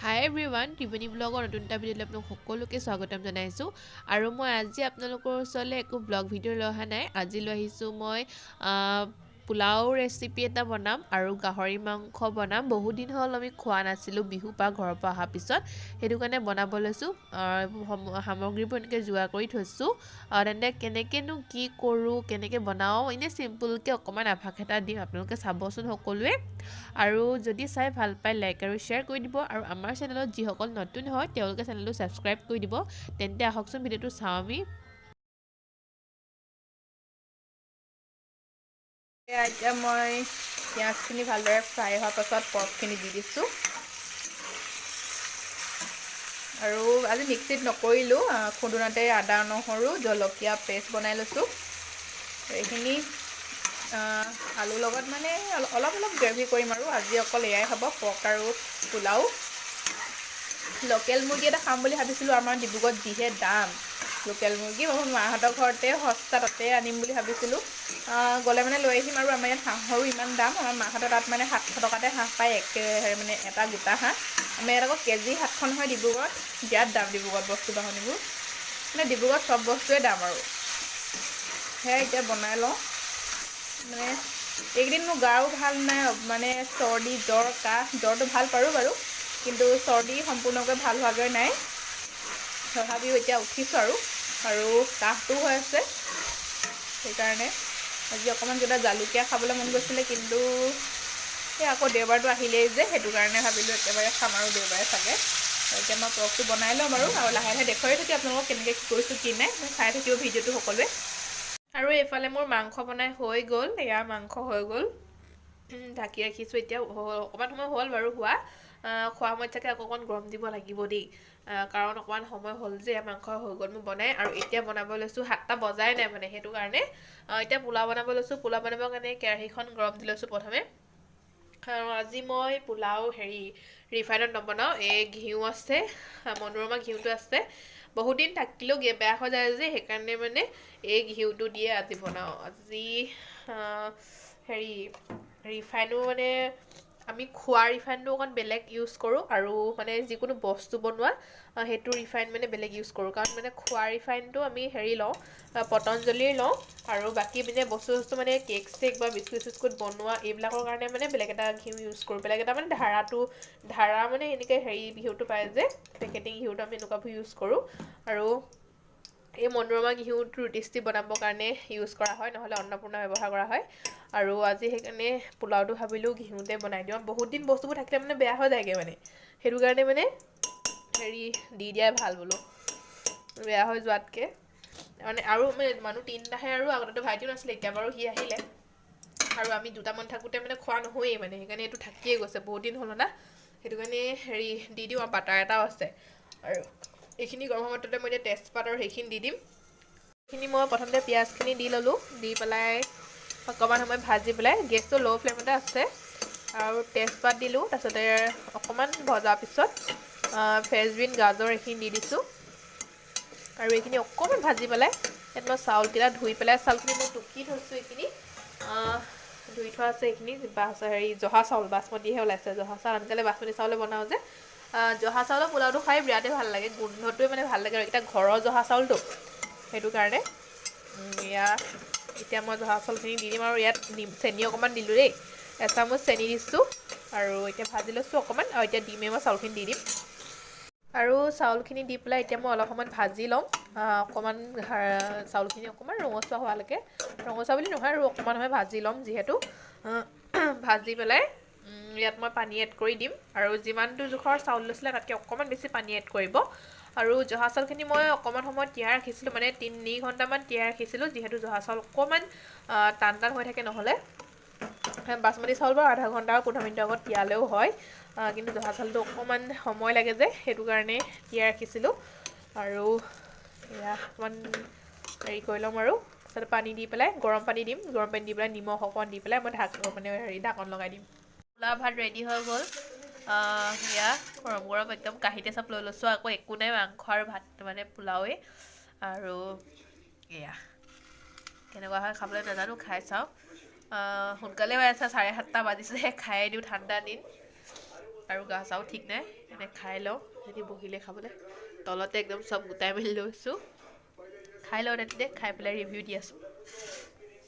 হাই everyone Triveni ব্লগৰ নতুন এটা ভিডিঅ'লৈ আপোনালোক সকলোকে স্বাগতম জনাইছোঁ আৰু মই আজি আপোনালোকৰ ওচৰলৈ একো ব্লগ ভিডিঅ' লৈ অহা নাই। আজি লৈ আহিছোঁ মই পোলাও ৰেচিপি এটা বনাম আৰু গাহৰি মাংস বনাম। বহুত দিন হ'ল আমি খোৱা নাছিলোঁ বিহু পৰা ঘৰৰ পৰা অহাৰ পিছত, সেইটো কাৰণে বনাব লৈছোঁ। সামগ্ৰীবোৰ এনেকৈ যোগাৰ কৰি থৈছোঁ। তেন্তে কেনেকৈনো কি কৰোঁ, কেনেকৈ বনাওঁ, এনেই চিম্পুলকৈ অকণমান আভাস এটা দিম, আপোনালোকে চাবচোন সকলোৱে। আৰু যদি চাই ভাল পায় লাইক আৰু শ্বেয়াৰ কৰি দিব, আৰু আমাৰ চেনেলত যিসকল নতুন হয় তেওঁলোকে চেনেলটো ছাবস্ক্ৰাইব কৰি দিব। তেন্তে আহকচোন ভিডিঅ'টো চাওঁ আমি। এতিয়া মই পিঁয়াজখিনি ভালদৰে ফ্ৰাই হোৱাৰ পাছত পৰ্কখিনি দি দিছোঁ। আৰু আজি মিক্সিত নকৰিলোঁ, খুন্দুনাতে আদা নহৰু জলকীয়া পেষ্ট বনাই লৈছোঁ। এইখিনি আলুৰ লগত মানে অলপ গ্ৰেভি কৰিম আৰু আজি অকল এয়াই হ'ব, পৰ্ক আৰু পোলাও। লোকেল মুৰ্গী এটা খাম বুলি ভাবিছিলোঁ। আমাৰ ডিব্ৰুগড়ত যিহে দাম লোকেল মুৰ্গী, মই মাহঁতৰ ঘৰতে সস্তা, তাতে আনিম বুলি ভাবিছিলোঁ। গ'লে মানে লৈ আহিম। আৰু আমাৰ ইয়াত হাঁহৰো ইমান দাম, আমাৰ মাহঁতৰ তাত মানে 700 টকাতে হাঁহ পায়, মানে এটা গোটা হাঁহ। আমাৰ ইয়াত আকৌ কেজি 700 নহয় ডিব্ৰুগড়ত। বিৰাট দাম ডিব্ৰুগড়ত বস্তু বাহনিবোৰ, মানে ডিব্ৰুগড়ত চব বস্তুৱে দাম। আৰু সেয়া এতিয়া বনাই লওঁ। মানে এইকেইদিন মোৰ গাও ভাল নাই, মানে চৰ্দি জ্বৰ কাহ। জ্বৰটো ভাল পাৰোঁ বাৰু, কিন্তু চৰ্দি সম্পূৰ্ণকৈ ভাল হোৱাগৈ নাই। তথাপিও এতিয়া উঠিছোঁ আৰু কাহটোও হৈ আছে। সেইকাৰণে আজি অকণমান কিবা জালুকীয়া খাবলৈ মন গৈছিলে, কিন্তু সেই আকৌ দেওবাৰটো আহিলেই যে, সেইটো কাৰণে ভাবিলোঁ একেবাৰে খাম আৰু দেওবাৰে চাগে। এতিয়া মই পৰ্কটো বনাই ল'ম আৰু লাহে লাহে দেখুৱাই থাকি আপোনালোকক কেনেকৈ কি কৰিছোঁ কি নাই, চাই থাকিব ভিডিঅ'টো সকলোৱে। আৰু এইফালে মোৰ মাংস বনাই হৈ গ'ল। এয়া মাংস হৈ গ'ল, ঢাকি ৰাখিছোঁ। এতিয়া অকণমান সময় হ'ল বাৰু হোৱা। খোৱা সময়ত চাগে আকৌ অকণমান গৰম দিব লাগিব দেই, কাৰণ অকণমান সময় হ'ল যে মাংস হৈ গ'ল মোৰ বনাই। আৰু এতিয়া বনাব লৈছোঁ, 7টা বজাই নাই মানে, সেইটো কাৰণে এতিয়া পোলাও বনাব লৈছোঁ। পোলাও বনাবৰ কাৰণে কেৰাহীখন গৰম দি লৈছোঁ প্ৰথমে। আৰু আজি মই পোলাও ৰিফাইনত নবনাওঁ, এই ঘিউ আছে, মনোৰমা ঘিউটো আছে। বহুত দিন থাকিলেও বেয়া হৈ যায় যে, সেইকাৰণে মানে এই ঘিউটো দিয়ে আজি বনাওঁ। আজি ৰিফাইনো মানে আমি খোৱা ৰিফাইনটো অকণ বেলেগ ইউজ কৰোঁ, আৰু মানে যিকোনো বস্তু বনোৱা সেইটো ৰিফাইন মানে বেলেগ ইউজ কৰোঁ। কাৰণ মানে খোৱা ৰিফাইনটো আমি লওঁ, পতঞ্জলিৰ লওঁ। আৰু বাকী মানে বস্তু মানে কেক চেক বা বিস্কুট চিস্কুট বনোৱা এইবিলাকৰ কাৰণে মানে বেলেগ এটা ঘিউ ইউজ কৰোঁ। বেলেগ এটা মানে ধাৰা মানে এনেকৈ ঘিউটো পায় যে, পেকেটিং ঘিউটো আমি এনেকুৱাবোৰ ইউজ কৰোঁ। আৰু এই মনোৰমা ঘিউটো ৰুটি ষ্টি বনাবৰ কাৰণে ইউজ কৰা হয়, নহ'লে অন্নপূৰ্ণা ব্যৱহাৰ কৰা হয়। আৰু আজি সেইকাৰণে পোলাওটো ভাবিলোঁ ঘিউতে বনাই দিওঁ। বহুত দিন বস্তুবোৰ থাকিলে মানে বেয়া হৈ যায়গৈ মানে, সেইটো কাৰণে মানে দি দিয়াই ভাল বোলো, বেয়া হৈ যোৱাতকৈ। মানে আৰু মানে মানুহ 3টাহে, আৰু আগতেতো ভাইটিও নাছিলে, এতিয়া বাৰু সি আহিলে। আৰু আমি 2টামান থাকোঁতে মানে খোৱা নহয়েই মানে, সেইকাৰণে এইটো থাকিয়ে গৈছে বহুত দিন হ'ল না, সেইটো কাৰণে দি দিওঁ। আৰু বাটাৰ এটাও আছে। আৰু এইখিনি গৰম সময়তে মই এতিয়া তেজপাত আৰু সেইখিনি দি দিম। এইখিনি মই প্ৰথমতে পিঁয়াজখিনি দি ল'লোঁ, দি পেলাই অকণমান সময় ভাজি পেলাই গেছটো ল' ফ্লেমতে আছে। আৰু তেজপাত দিলোঁ, তাৰপিছতে অকণমান ভজাৰ পিছত ফ্ৰেঞ্চবিন গাজৰ এইখিনি দি দিছোঁ। আৰু এইখিনি অকণমান ভাজি পেলাই ইয়াত মই চাউলকেইটা ধুই পেলাই, চাউলখিনি মই টুকি থৈছোঁ। এইখিনি ধুই থোৱা আছে। এইখিনি জহা চাউল, বাচমতিহে ওলাইছে। জহা চাউল আনকালে বাচমতি চাউলে বনাওঁ যে, জহা চাউলৰ পোলাওটো খাই বিৰাটেই ভাল লাগে, গোন্ধটোৱে মানে ভাল লাগে। আৰু এতিয়া ঘৰৰ জহা চাউলটো, সেইটো কাৰণে এতিয়া মই জহা চাউলখিনি দি দিম। আৰু ইয়াত চেনি অকণমান দিলোঁ দেই, এচামুচ চেনি দিছোঁ। আৰু এতিয়া ভাজি লৈছোঁ অকণমান, আৰু এতিয়া ডিমেই মই চাউলখিনি দি দিম। আৰু চাউলখিনি দি পেলাই এতিয়া মই অলপ সময় ভাজি লওঁ, অকণমান চাউলখিনি অকণমান ৰঙচুৱা হোৱালৈকে। ৰঙচুৱা বুলি নহয়, আৰু অকণমান সময় ভাজি ল'ম যিহেতু। ভাজি পেলাই ইয়াত মই পানী এড কৰি দিম। আৰু যিমানটো জোখৰ চাউল লৈছিলে তাতকৈ অকণমান বেছি পানী এড কৰিব। আৰু জহা চাউলখিনি মই অকণমান সময় তিয়াই ৰাখিছিলোঁ, মানে 3 ঘণ্টামান তিয়াই ৰাখিছিলোঁ, যিহেতু জহা চাউল অকণমান টান হৈ থাকে। নহ'লে বাচমতি চাউল বাৰু আধা ঘণ্টা 15 মিনিটৰ আগত তিয়ালেও হয়, কিন্তু জহা চাউলটো অকণমান সময় লাগে যে, সেইটো কাৰণে তিয়াই ৰাখিছিলোঁ। আৰু এয়া অকণমান কৰি ল'ম। আৰু তাৰপিছত পানী দি পেলাই, গৰম পানী দিম। গৰম পানী দি পেলাই নিমখ অকণমান দি পেলাই মই ঢাকন লগাই দিম। পোলাও ভাত ৰেডি হৈ গ'ল। এয়া গৰম গৰম একদম কাঁহীতে চব লৈ লৈছোঁ। আকৌ একো নাই, মাংস আৰু ভাত মানে পোলাওৱেই। আৰু এয়া কেনেকুৱা হয় খাবলৈ নাজানো, খাই চাওঁ। সোনকালে হৈ আছে, 7:30 বাজিছেহে, খাই দিওঁ, ঠাণ্ডা দিন। আৰু গা চাও ঠিক নাই, এনে খাই লওঁ, যদি বহিলে খাবলৈ তলতে একদম চব গোটাই মেলি লৈছোঁ। খাই লওঁ তেতিয়া, খাই পেলাই ৰিভিউ দি আছোঁ।